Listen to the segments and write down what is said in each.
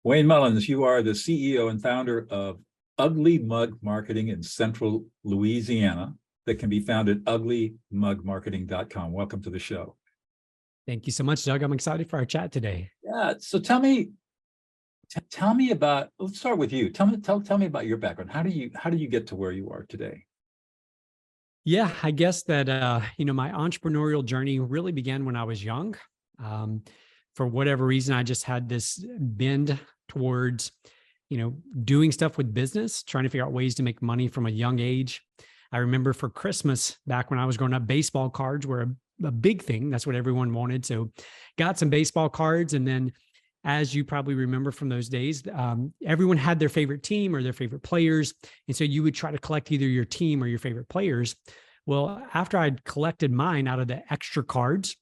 Wayne Mullins, you are the CEO and founder of Ugly Mug Marketing in Central Louisiana that can be found at uglymugmarketing.com. Welcome to the show. Thank you so much, Doug. I'm excited for our chat today. Yeah, so tell me about, let's start with you. Tell me about your background. How do you get to where you are today? Yeah, I guess that, my entrepreneurial journey really began when I was young. For whatever reason, I just had this bend towards, doing stuff with business, trying to figure out ways to make money from a young age. I remember for Christmas, back when I was growing up, baseball cards were a big thing. That's what everyone wanted. So got some baseball cards. And then, as you probably remember from those days, everyone had their favorite team or their favorite players. And so you would try to collect either your team or your favorite players. Well, after I'd collected mine out of the extra cards,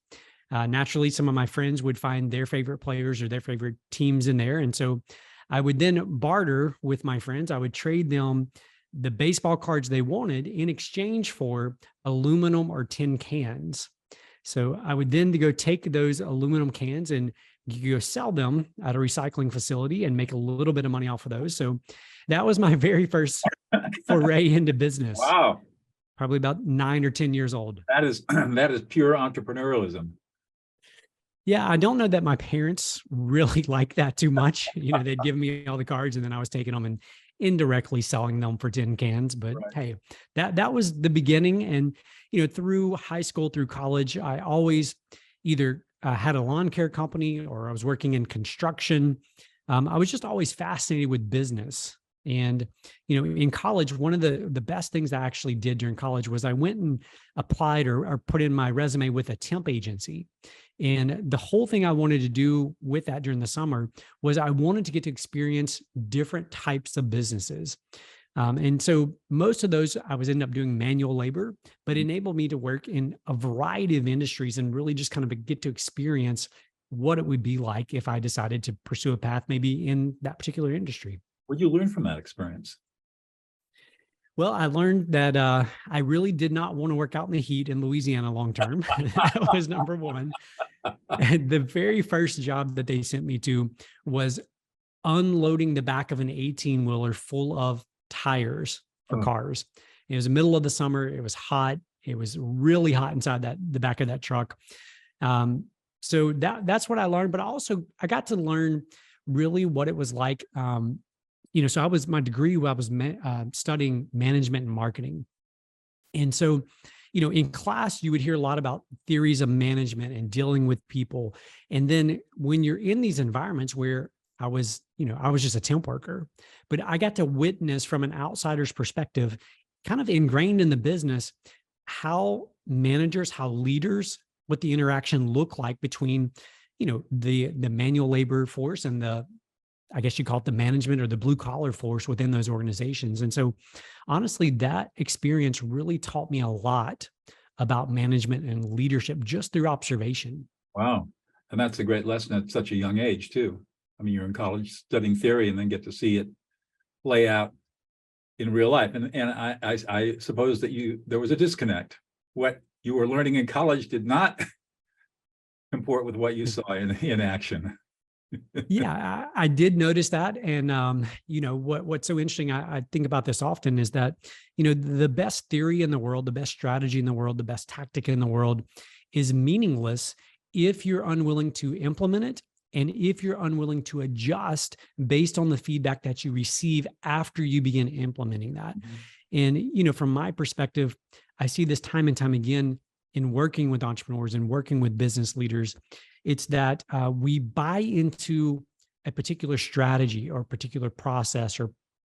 naturally, some of my friends would find their favorite players or their favorite teams in there. And so I would then barter with my friends. I would trade them the baseball cards they wanted in exchange for aluminum or tin cans. So I would then go take those aluminum cans and you go sell them at a recycling facility and make a little bit of money off of those. So that was my very first foray into business. Wow. Probably about 9 or 10 years old. That is pure entrepreneurialism. Yeah, I don't know that my parents really liked that too much. They'd give me all the cards and then I was taking them and indirectly selling them for tin cans. But Right. Hey, that was the beginning. And, through high school, through college, I always either had a lawn care company or I was working in construction. I was just always fascinated with business. And, in college, one of the best things I actually did during college was I went and applied or put in my resume with a temp agency. And the whole thing I wanted to do with that during the summer was I wanted to get to experience different types of businesses. And so most of those I was ended up doing manual labor, but enabled me to work in a variety of industries and really just kind of get to experience what it would be like if I decided to pursue a path maybe in that particular industry. What did you learn from that experience? Well, I learned that I really did not want to work out in the heat in Louisiana long term. That was number one. And the very first job that they sent me to was unloading the back of an 18-wheeler full of tires for cars. It was the middle of the summer. It was hot. It was really hot inside the back of that truck. So that's what I learned. But I got to learn really what it was like. So my degree, I was studying management and marketing. And so, in class, you would hear a lot about theories of management and dealing with people. And then when you're in these environments where I was just a temp worker, but I got to witness from an outsider's perspective, kind of ingrained in the business, how managers, how leaders, what the interaction looked like between, the manual labor force and I guess you call it the management or the blue collar force within those organizations. And so honestly, that experience really taught me a lot about management and leadership just through observation. Wow. And that's a great lesson at such a young age too. I mean, you're in college studying theory and then get to see it play out in real life. And I suppose that there was a disconnect. What you were learning in college did not comport with what you saw in action. Yeah, I did notice that. And, what's so interesting, I think about this often is that, the best theory in the world, the best strategy in the world, the best tactic in the world is meaningless if you're unwilling to implement it. And if you're unwilling to adjust based on the feedback that you receive after you begin implementing that. Mm-hmm. And, from my perspective, I see this time and time again in working with entrepreneurs and working with business leaders. It's that we buy into a particular strategy or particular process or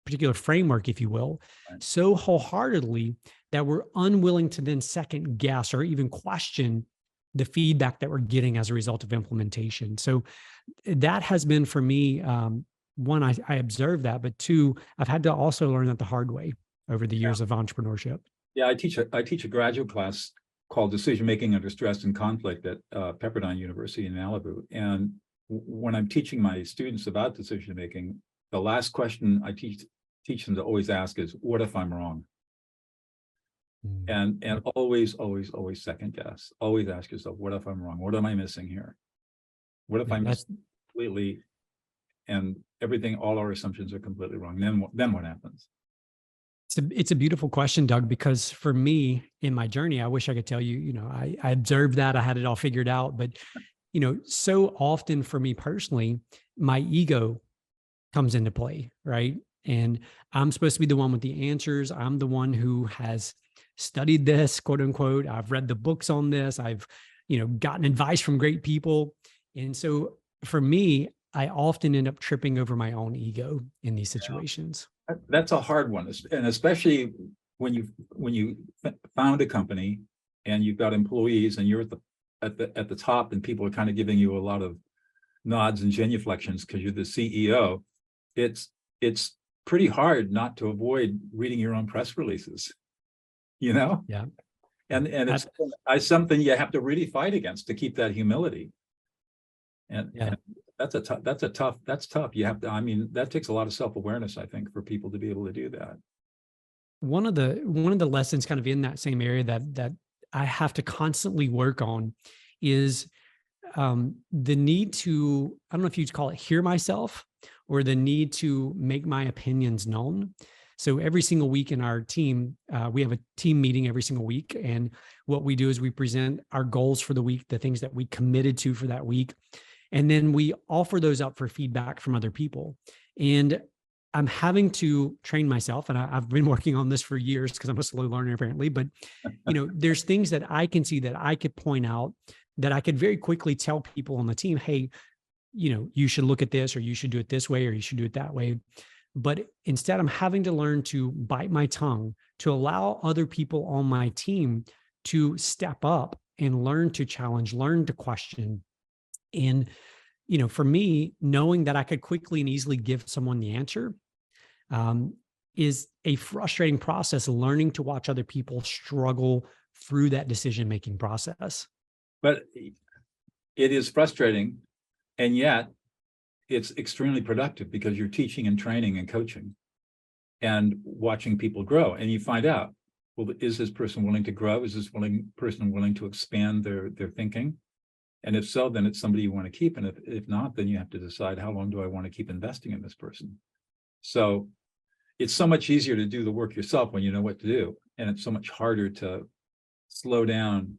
particular framework, if you will, right, so wholeheartedly that we're unwilling to then second guess or even question the feedback that we're getting as a result of implementation. So that has been for me, one, I observed that, but two, I've had to also learn that the hard way over the years of entrepreneurship. Yeah, I teach a graduate class called Decision Making Under Stress and Conflict at Pepperdine University in Malibu. And when I'm teaching my students about decision making, the last question I teach them to always ask is, what if I'm wrong? And always second guess. Always ask yourself, what if I'm wrong? What am I missing here? What if I miss completely? And all our assumptions are completely wrong. Then what happens? It's a beautiful question, Doug, because for me in my journey, I wish I could tell you, I observed that I had it all figured out, but so often for me personally, my ego comes into play, right? And I'm supposed to be the one with the answers. I'm the one who has studied this, quote unquote. I've read the books on this. I've, gotten advice from great people. And so for me, I often end up tripping over my own ego in these situations. That's a hard one, and especially when you found a company and you've got employees and you're at the top, and people are kind of giving you a lot of nods and genuflections because you're the CEO. It's pretty hard not to avoid reading your own press releases, Yeah. and it's something you have to really fight against to keep that humility. And that's tough. You have to, that takes a lot of self-awareness, I think, for people to be able to do that. One of the lessons kind of in that same area that I have to constantly work on is the need to, I don't know if you'd call it hear myself, or the need to make my opinions known. So every single week in our team, we have a team meeting every single week. And what we do is we present our goals for the week, the things that we committed to for that week. And then we offer those up for feedback from other people. And I'm having to train myself, and I've been working on this for years because I'm a slow learner apparently, but there's things that I can see that I could point out that I could very quickly tell people on the team, hey, you should look at this, or you should do it this way, or you should do it that way. But instead, I'm having to learn to bite my tongue, to allow other people on my team to step up and learn to challenge, learn to question. And, for me, knowing that I could quickly and easily give someone the answer is a frustrating process, learning to watch other people struggle through that decision-making process. But it is frustrating, and yet it's extremely productive because you're teaching and training and coaching and watching people grow. And you find out, well, is this person willing to grow? Is this person willing to expand their thinking? And if so, then it's somebody you want to keep. And if not, then you have to decide, how long do I want to keep investing in this person? So it's so much easier to do the work yourself when you know what to do. And it's so much harder to slow down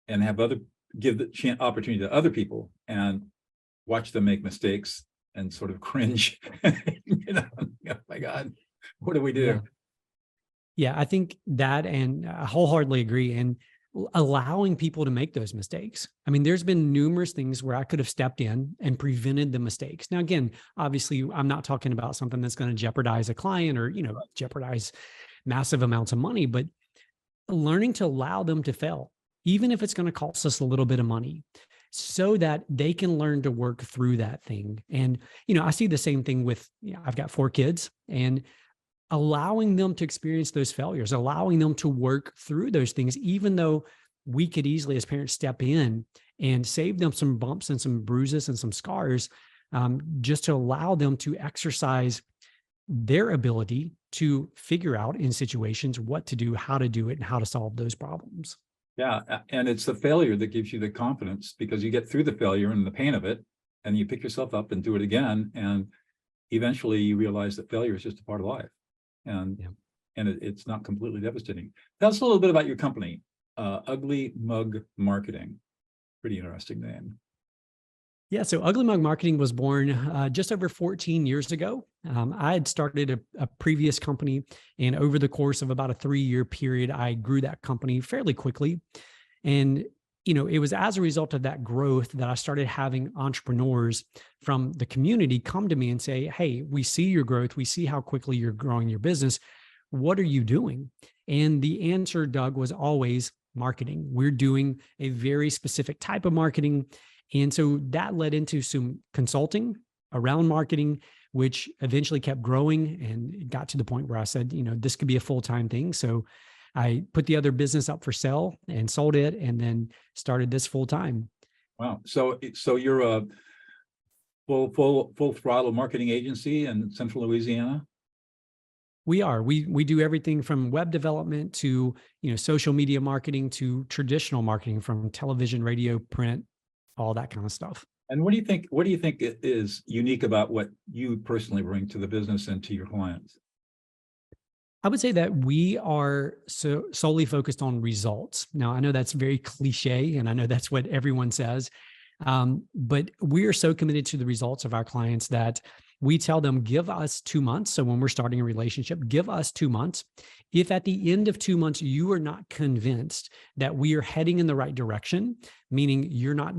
and give the opportunity to other people and watch them make mistakes and sort of cringe. Oh my God, what do we do? Yeah, I think that, and I wholeheartedly agree. And allowing people to make those mistakes. I mean, there's been numerous things where I could have stepped in and prevented the mistakes. Now, again, obviously, I'm not talking about something that's going to jeopardize a client or, jeopardize massive amounts of money, but learning to allow them to fail, even if it's going to cost us a little bit of money, so that they can learn to work through that thing. And, I see the same thing with, I've got 4 kids, and allowing them to experience those failures, allowing them to work through those things, even though we could easily as parents step in and save them some bumps and some bruises and some scars, just to allow them to exercise their ability to figure out in situations what to do, how to do it, and how to solve those problems. Yeah, and it's the failure that gives you the confidence, because you get through the failure and the pain of it, and you pick yourself up and do it again, and eventually you realize that failure is just a part of life. And it's not completely devastating. Tell us a little bit about your company, Ugly Mug Marketing. Pretty interesting name. Yeah, so Ugly Mug Marketing was born just over 14 years ago. I had started a previous company, and over the course of about a 3-year period, I grew that company fairly quickly. And it was as a result of that growth that I started having entrepreneurs from the community come to me and say, hey, we see your growth. We see how quickly you're growing your business. What are you doing? And the answer, Doug, was always marketing. We're doing a very specific type of marketing. And so that led into some consulting around marketing, which eventually kept growing, and it got to the point where I said, this could be a full-time thing. So I put the other business up for sale and sold it, and then started this full time. Wow. So you're a full throttle marketing agency in Central Louisiana? We are. We do everything from web development to, social media marketing to traditional marketing, from television, radio, print, all that kind of stuff. And what do you think is unique about what you personally bring to the business and to your clients? I would say that we are solely focused on results. Now, I know that's very cliche, and I know that's what everyone says, but we are so committed to the results of our clients that we tell them, give us 2 months. So when we're starting a relationship, give us 2 months. If at the end of 2 months, you are not convinced that we are heading in the right direction, meaning you're not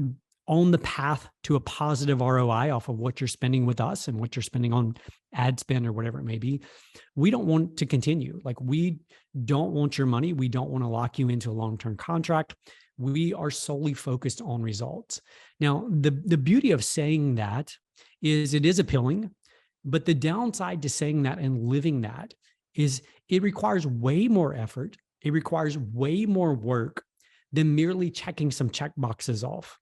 on the path to a positive ROI off of what you're spending with us and what you're spending on ad spend or whatever it may be, we don't want to continue. Like, we don't want your money. We don't want to lock you into a long-term contract. We are solely focused on results. Now, the beauty of saying that is it is appealing, but the downside to saying that and living that is it requires way more effort. It requires way more work than merely checking some check boxes off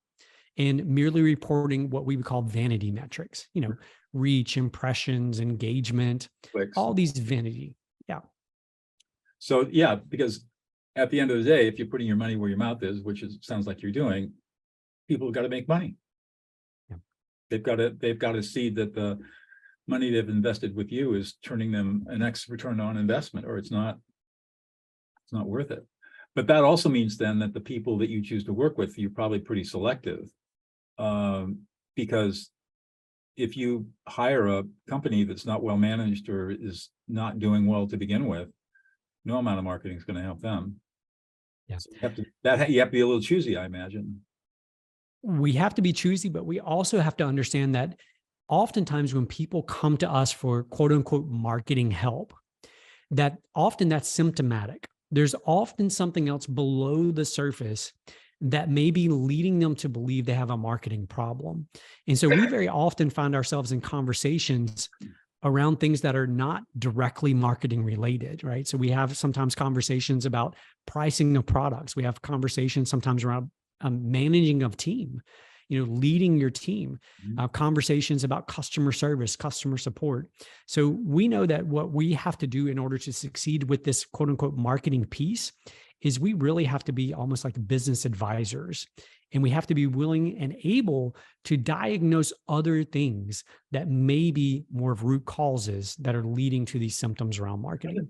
and merely reporting what we would call vanity metrics, reach, impressions, engagement, Clicks. all these vanity. Yeah. So yeah, because at the end of the day, if you're putting your money where your mouth is, which sounds like you're doing, people have got to make money. Yeah. They've got to see that the money they've invested with you is turning them an X return on investment, or it's not worth it. But that also means then that the people that you choose to work with, you're probably pretty selective. Because if you hire a company that's not well managed or is not doing well to begin with, no amount of marketing is going to help them. Yeah. So you have to be a little choosy, I imagine. We have to be choosy, but we also have to understand that oftentimes when people come to us for quote unquote marketing help, that often that's symptomatic. There's often something else below the surface that may be leading them to believe they have a marketing problem. And so we very often find ourselves in conversations around things that are not directly marketing related, right? So we have sometimes conversations about pricing of products. We have conversations sometimes around managing of team, leading your team, conversations about customer service, customer support. So we know that what we have to do in order to succeed with this quote unquote marketing piece is we really have to be almost like business advisors, and we have to be willing and able to diagnose other things that may be more of root causes that are leading to these symptoms around marketing.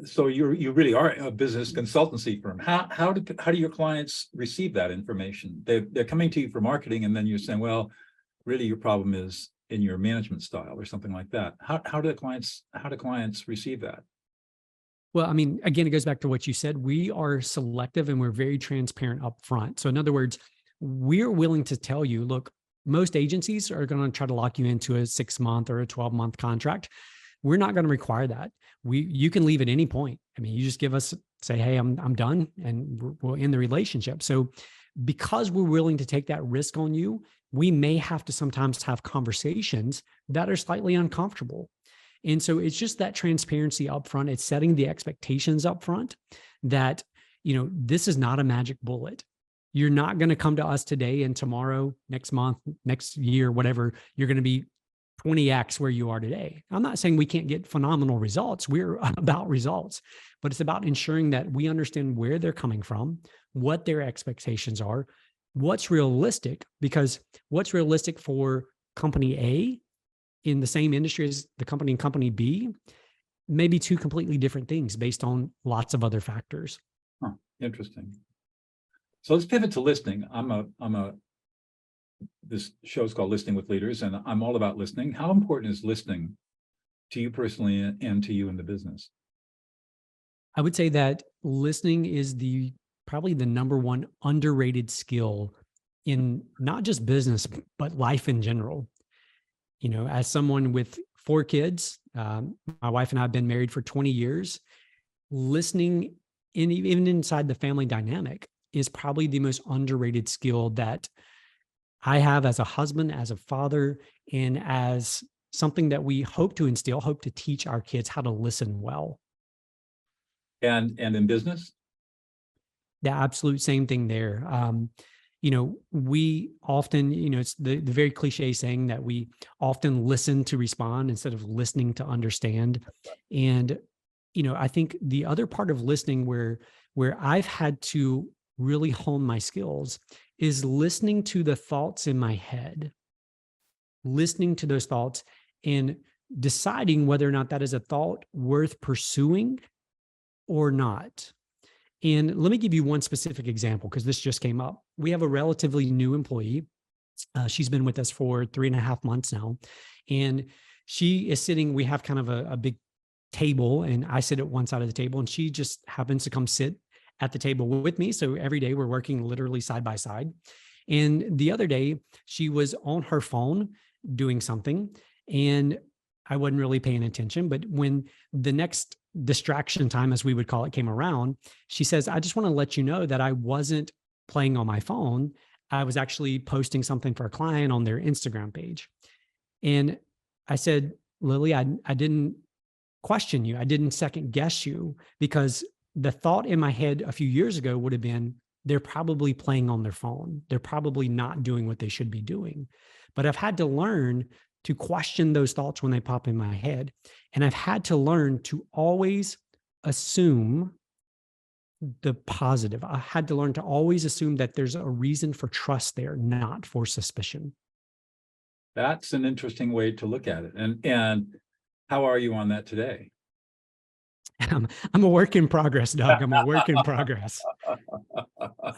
So you really are a business consultancy firm. How do your clients receive that information? They're coming to you for marketing, and then you're saying, well, really your problem is in your management style or something like that. How do clients receive that? Well, I mean, again, it goes back to what you said. We are selective and we're very transparent up front. So in other words, we're willing to tell you, look, most agencies are going to try to lock you into a 6-month or a 12-month contract. We're not going to require that. You can leave at any point. I mean, you just say, hey, I'm done, and we'll end the relationship. So because we're willing to take that risk on you, we may have to sometimes have conversations that are slightly uncomfortable. And so it's just that transparency up front. It's setting the expectations up front that, this is not a magic bullet. You're not going to come to us today and tomorrow, next month, next year, whatever, you're going to be 20x where you are today. I'm not saying we can't get phenomenal results. We're about results, but it's about ensuring that we understand where they're coming from, what their expectations are, what's realistic, because what's realistic for company A in the same industry as the company in company B may be two completely different things based on lots of other factors. Huh, interesting. So let's pivot to listening. This show is called Listening with Leaders, and I'm all about listening. How important is listening to you personally and to you in the business? I would say that listening is probably the number one underrated skill in not just business, but life in general. As someone with 4 kids, my wife and I have been married for 20 years. Listening, even inside the family dynamic, is probably the most underrated skill that I have as a husband, as a father, and as something that we hope to teach our kids how to listen well. And in business? The absolute same thing there. We often, it's the very cliche saying that we often listen to respond instead of listening to understand. And, I think the other part of listening where I've had to really hone my skills is listening to the thoughts in my head, listening to those thoughts and deciding whether or not that is a thought worth pursuing or not. And let me give you one specific example because this just came up. We have a relatively new employee. She's been with us for 3.5 months now. And she is sitting, we have kind of a big table, and I sit at one side of the table, and she just happens to come sit at the table with me. So every day we're working literally side by side. And the other day she was on her phone doing something, and I wasn't really paying attention. But when the next distraction time, as we would call it, came around, she says, I just want to let you know that I wasn't playing on my phone. I was actually posting something for a client on their Instagram page. And I said, Lily, I didn't question you. I didn't second guess you, because the thought in my head a few years ago would have been, they're probably playing on their phone. They're probably not doing what they should be doing. But I've had to learn to question those thoughts when they pop in my head. And I've had to learn to always assume the positive. I had to learn to always assume that there's a reason for trust there, not for suspicion. That's an interesting way to look at it. And how are you on that today? I'm a work in progress, Doug. I'm a work in progress.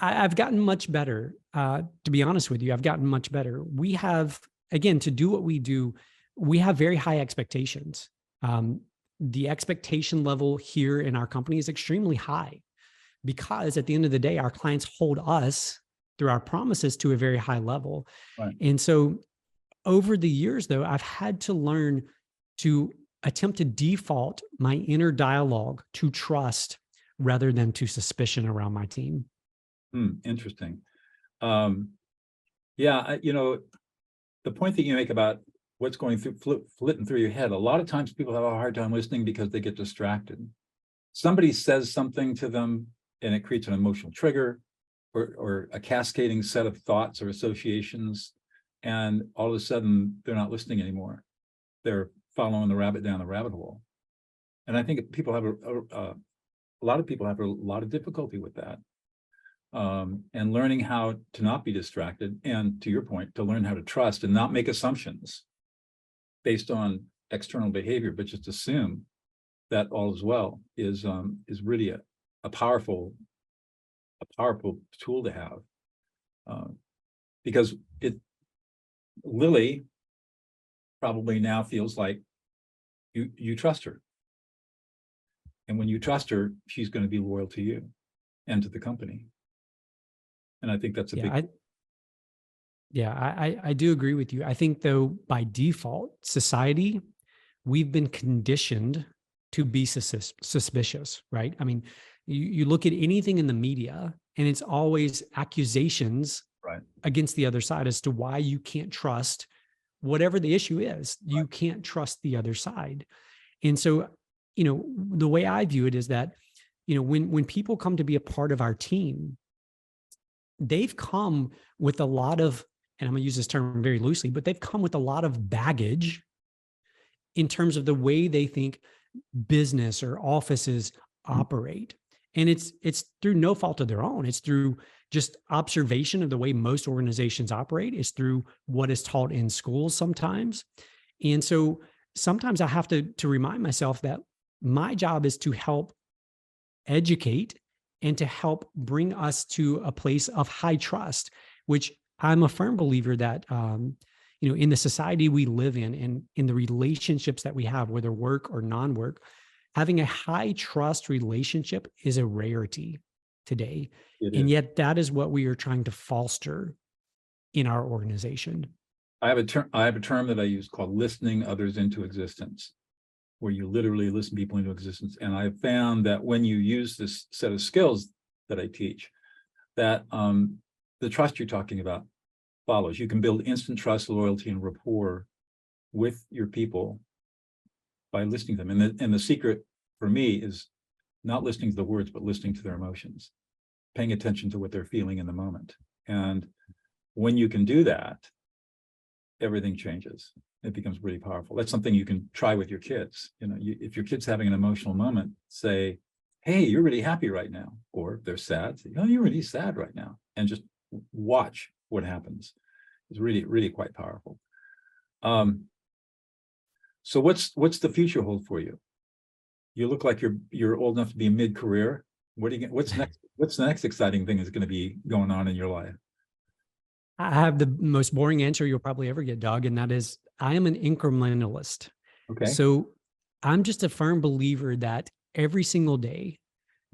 I've gotten much better. To be honest with you, I've gotten much better. We have, again, to do what we do, we have very high expectations. The expectation level here in our company is extremely high, because at the end of the day, our clients hold us through our promises to a very high level. Right. And so over the years, though, I've had to learn to attempt to default my inner dialogue to trust rather than to suspicion around my team. Interesting. Yeah, the point that you make about what's going through flitting through your head, a lot of times people have a hard time listening because they get distracted. Somebody says something to them and it creates an emotional trigger or a cascading set of thoughts or associations, and all of a sudden they're not listening anymore. They're following the rabbit down the rabbit hole. And I think people have a lot of people have a lot of difficulty with that. And learning how to not be distracted, and to your point, to learn how to trust and not make assumptions based on external behavior, but just assume that all is well, is really a powerful tool to have. Because Lily probably now feels like you trust her. And when you trust her, she's going to be loyal to you and to the company. And I think that's a big. I do agree with you. I think, though, by default, society, we've been conditioned to be suspicious, right? I mean, you look at anything in the media and it's always accusations against the other side as to why you can't trust whatever the issue is. You can't trust the other side. And so, the way I view it is that, when people come to be a part of our team, they've come with a lot of, and I'm going to use this term very loosely, but they've come with a lot of baggage in terms of the way they think business or offices operate. And it's through no fault of their own. It's through just observation of the way most organizations operate. It's through what is taught in schools sometimes. And so sometimes I have to remind myself that my job is to help educate and to help bring us to a place of high trust, which I'm a firm believer that, in the society we live in and in the relationships that we have, whether work or non-work, having a high trust relationship is a rarity today. And yet that is what we are trying to foster in our organization. I have a term that I use called listening others into existence, where you literally listen people into existence. And I found that when you use this set of skills that I teach, that the trust you're talking about follows. You can build instant trust, loyalty, and rapport with your people by listening to them. And the secret for me is not listening to the words, but listening to their emotions, paying attention to what they're feeling in the moment. And when you can do that, everything changes. It becomes really powerful. That's something you can try with your kids. If your kid's having an emotional moment, say, hey, you're really happy right now. Or if they're sad, say, oh, you're really sad right now. And just watch what happens. It's really, really quite powerful. So what's the future hold for you? You look like you're old enough to be mid-career. What's next? What's the next exciting thing is going to be going on in your life? I have the most boring answer you'll probably ever get, Doug, and that is I am an incrementalist. Okay. So I'm just a firm believer that every single day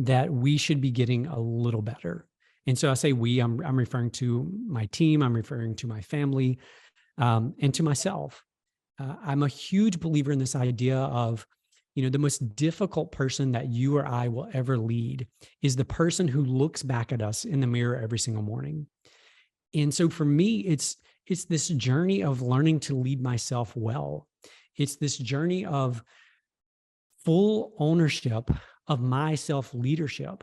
that we should be getting a little better. And so I say we, I'm referring to my team, I'm referring to my family, and to myself. I'm a huge believer in this idea of, the most difficult person that you or I will ever lead is the person who looks back at us in the mirror every single morning. And so for me, it's this journey of learning to lead myself well. It's this journey of full ownership of my self-leadership,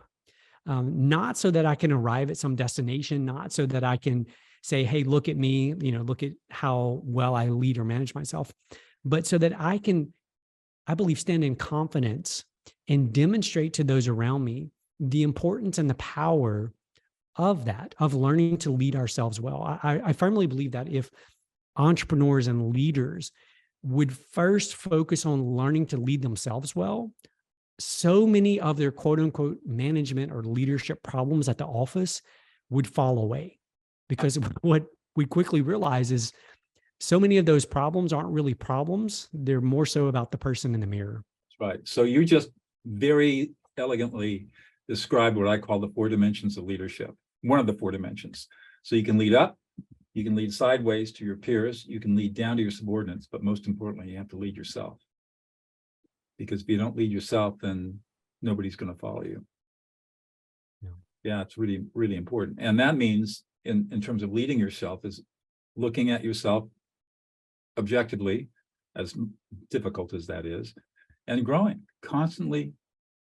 not so that I can arrive at some destination, not so that I can say, hey, look at me, look at how well I lead or manage myself, but so that I can, I believe, stand in confidence and demonstrate to those around me the importance and the power of that, of learning to lead ourselves well. I firmly believe that if entrepreneurs and leaders would first focus on learning to lead themselves well, so many of their quote unquote management or leadership problems at the office would fall away. Because what we quickly realize is so many of those problems aren't really problems. They're more so about the person in the mirror. That's right. So you just very elegantly described what I call the 4 dimensions of leadership. One of the 4 dimensions. So you can lead up, you can lead sideways to your peers, you can lead down to your subordinates, but most importantly, you have to lead yourself. Because if you don't lead yourself, then nobody's going to follow you. Yeah, it's really, really important. And that means in terms of leading yourself is looking at yourself objectively, as difficult as that is, and growing, constantly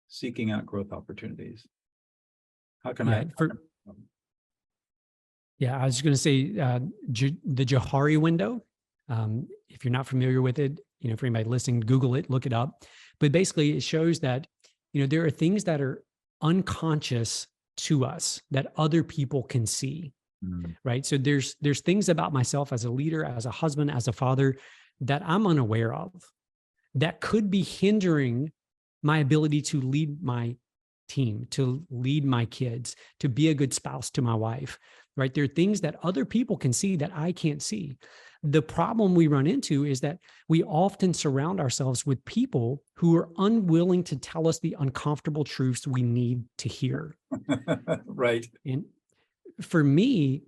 seeking out growth opportunities. How can I? Yeah, I was going to say the Johari window. If you're not familiar with it, for anybody listening, Google it, look it up. But basically, it shows that there are things that are unconscious to us that other people can see, right? So there's things about myself as a leader, as a husband, as a father that I'm unaware of that could be hindering my ability to lead my team, to lead my kids, to be a good spouse to my wife, right? There are things that other people can see that I can't see. The problem we run into is that we often surround ourselves with people who are unwilling to tell us the uncomfortable truths we need to hear. Right. And for me,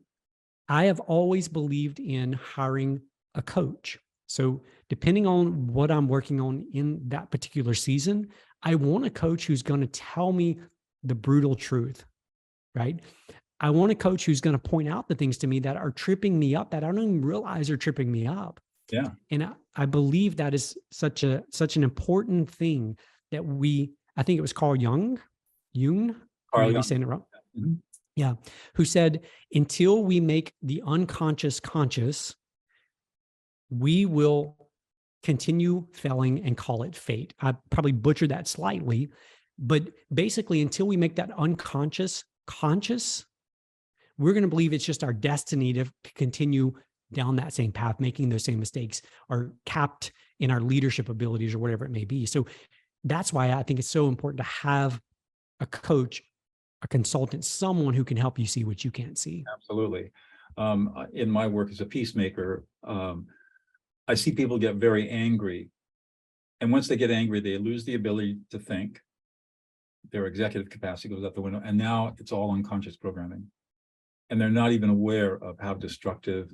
I have always believed in hiring a coach. So depending on what I'm working on in that particular season, I want a coach who's going to tell me the brutal truth, right? I want a coach who's going to point out the things to me that are tripping me up that I don't even realize are tripping me up. Yeah. And I believe that is such an important thing that I think it was Carl Jung, maybe saying it wrong. Mm-hmm. Yeah. Who said, until we make the unconscious conscious, we will continue failing and call it fate. I probably butchered that slightly, but basically until we make that unconscious conscious, we're going to believe it's just our destiny to continue down that same path, making those same mistakes, or capped in our leadership abilities or whatever it may be. So that's why I think it's so important to have a coach, a consultant, someone who can help you see what you can't see. Absolutely. In my work as a peacemaker, I see people get very angry. And once they get angry, they lose the ability to think. Their executive capacity goes out the window. And now it's all unconscious programming. And they're not even aware of how destructive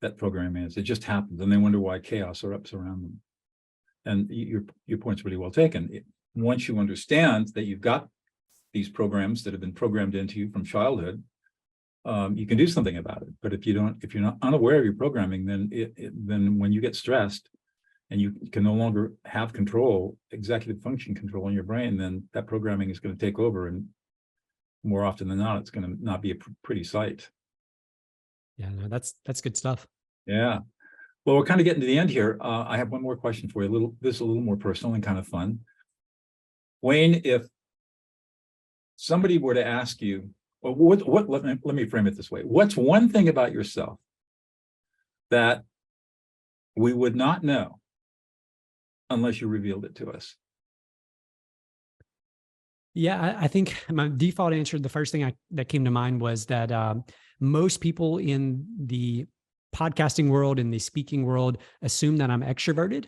that programming is. It just happens. And they wonder why chaos erupts around them. And your point's really well taken. Once you understand that you've got these programs that have been programmed into you from childhood, you can do something about it. But if you're not unaware of your programming, then when you get stressed and you can no longer have control, executive function control in your brain, then that programming is going to take over, and more often than not, it's going to not be a pretty sight. Yeah, no, that's good stuff. Yeah. Well, we're kind of getting to the end here. I have one more question for you. This is a little more personal and kind of fun. Wayne, if somebody were to ask you Well, let me frame it this way. What's one thing about yourself that we would not know unless you revealed it to us? Yeah, I think my default answer, the first thing that came to mind was that most people in the podcasting world, in the speaking world, assume that I'm extroverted.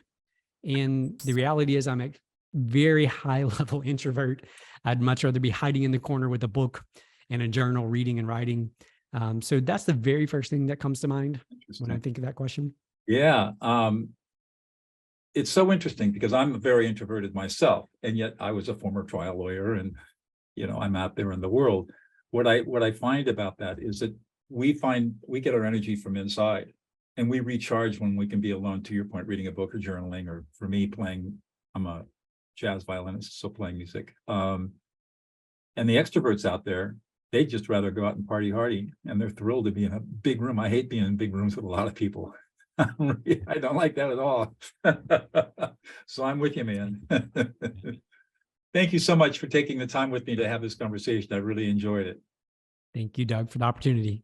And the reality is I'm a very high level introvert. I'd much rather be hiding in the corner with a book and a journal, reading and writing. So that's the very first thing that comes to mind when I think of that question. Yeah. It's so interesting because I'm very introverted myself, and yet I was a former trial lawyer, and I'm out there in the world. What I find about that is that we get our energy from inside, and we recharge when we can be alone. To your point, reading a book or journaling, or for me, I'm a jazz violinist, so playing music. And the extroverts out there, they'd just rather go out and party hardy, and they're thrilled to be in a big room. I hate being in big rooms with a lot of people. I don't like that at all. So I'm with you, man. Thank you so much for taking the time with me to have this conversation. I really enjoyed it. Thank you, Doug, for the opportunity.